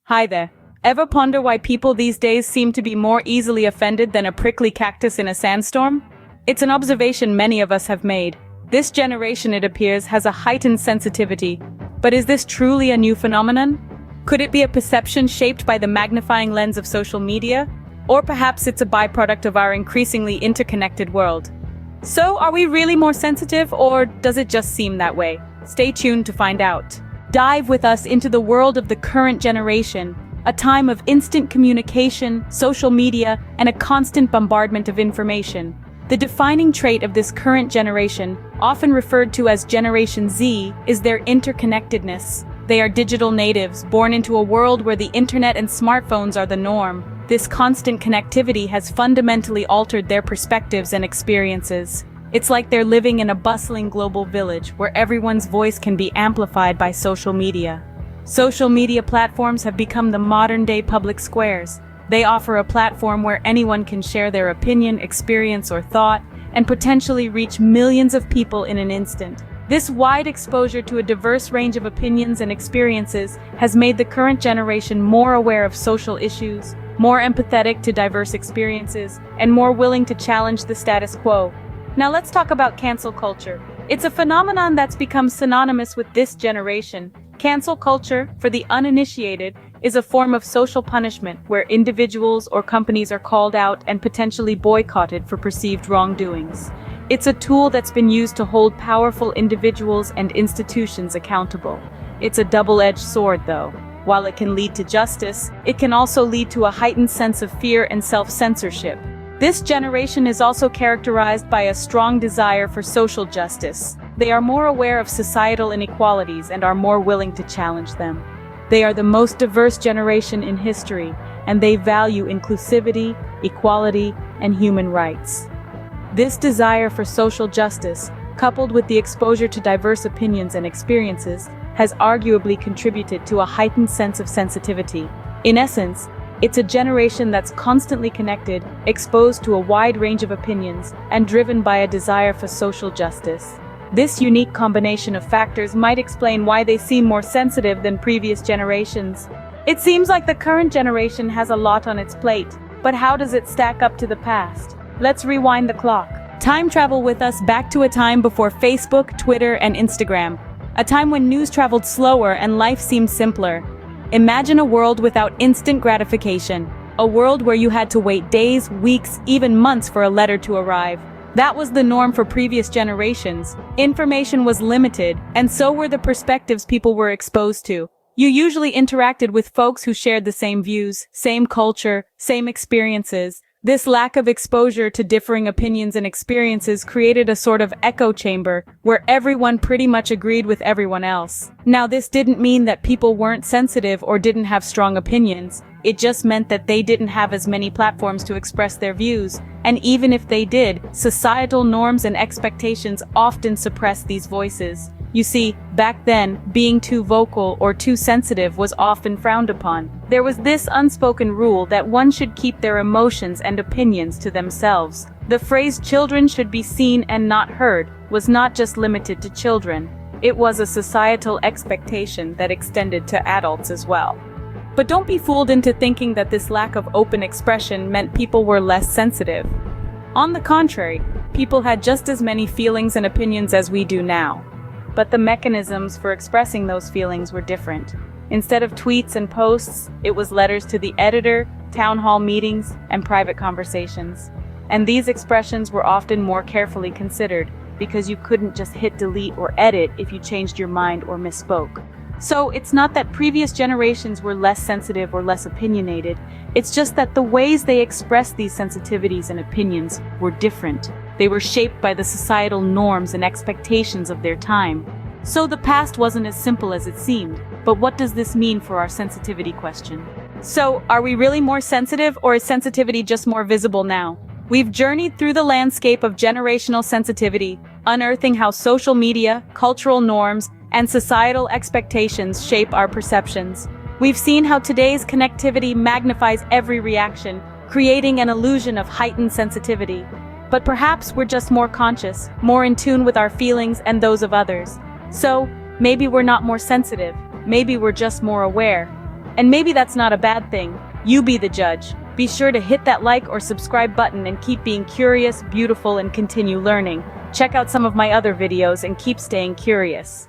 Hi there. Ever ponder why people these days seem to be more easily offended than a prickly cactus in a sandstorm? It's an observation many of us have made. This generation, it appears, has a heightened sensitivity. But is this truly a new phenomenon? Could it be a perception shaped by the magnifying lens of social media? Or perhaps it's a byproduct of our increasingly interconnected world? So, are we really more sensitive, or does it just seem that way? Stay tuned to find out. Dive with us into the world of the current generation, a time of instant communication, social media, and a constant bombardment of information. The defining trait of this current generation, often referred to as Generation Z, is their interconnectedness. They are digital natives, born into a world where the internet and smartphones are the norm. This constant connectivity has fundamentally altered their perspectives and experiences. It's like they're living in a bustling global village where everyone's voice can be amplified by social media. Social media platforms have become the modern-day public squares. They offer a platform where anyone can share their opinion, experience, or thought, and potentially reach millions of people in an instant. This wide exposure to a diverse range of opinions and experiences has made the current generation more aware of social issues, more empathetic to diverse experiences, and more willing to challenge the status quo. Now let's talk about cancel culture. It's a phenomenon that's become synonymous with this generation. Cancel culture, for the uninitiated, is a form of social punishment where individuals or companies are called out and potentially boycotted for perceived wrongdoings. It's a tool that's been used to hold powerful individuals and institutions accountable. It's a double-edged sword, though. While it can lead to justice, it can also lead to a heightened sense of fear and self-censorship. This generation is also characterized by a strong desire for social justice. They are more aware of societal inequalities and are more willing to challenge them. They are the most diverse generation in history, and they value inclusivity, equality, and human rights. This desire for social justice, coupled with the exposure to diverse opinions and experiences, has arguably contributed to a heightened sense of sensitivity. In essence, it's a generation that's constantly connected, exposed to a wide range of opinions, and driven by a desire for social justice. This unique combination of factors might explain why they seem more sensitive than previous generations. It seems like the current generation has a lot on its plate, but how does it stack up to the past? Let's rewind the clock. Time travel with us back to a time before Facebook, Twitter, and Instagram. A time when news traveled slower and life seemed simpler. Imagine a world without instant gratification. A world where you had to wait days, weeks, even months for a letter to arrive. That was the norm for previous generations. Information was limited, and so were the perspectives people were exposed to. You usually interacted with folks who shared the same views, same culture, same experiences. This lack of exposure to differing opinions and experiences created a sort of echo chamber where everyone pretty much agreed with everyone else. Now, this didn't mean that people weren't sensitive or didn't have strong opinions. It just meant that they didn't have as many platforms to express their views. And even if they did, societal norms and expectations often suppressed these voices. You see, back then, being too vocal or too sensitive was often frowned upon. There was this unspoken rule that one should keep their emotions and opinions to themselves. The phrase "children should be seen and not heard" was not just limited to children. It was a societal expectation that extended to adults as well. But don't be fooled into thinking that this lack of open expression meant people were less sensitive. On the contrary, people had just as many feelings and opinions as we do now. But the mechanisms for expressing those feelings were different. Instead of tweets and posts, it was letters to the editor, town hall meetings, and private conversations. And these expressions were often more carefully considered, because you couldn't just hit delete or edit if you changed your mind or misspoke. So it's not that previous generations were less sensitive or less opinionated, it's just that the ways they expressed these sensitivities and opinions were different. They were shaped by the societal norms and expectations of their time. So the past wasn't as simple as it seemed. But what does this mean for our sensitivity question? So, are we really more sensitive, or is sensitivity just more visible now? We've journeyed through the landscape of generational sensitivity, unearthing how social media, cultural norms, and societal expectations shape our perceptions. We've seen how today's connectivity magnifies every reaction, creating an illusion of heightened sensitivity. But perhaps we're just more conscious, more in tune with our feelings and those of others. So, maybe we're not more sensitive, maybe we're just more aware. And maybe that's not a bad thing. You be the judge. Be sure to hit that like or subscribe button and keep being curious, beautiful, and continue learning. Check out some of my other videos and keep staying curious.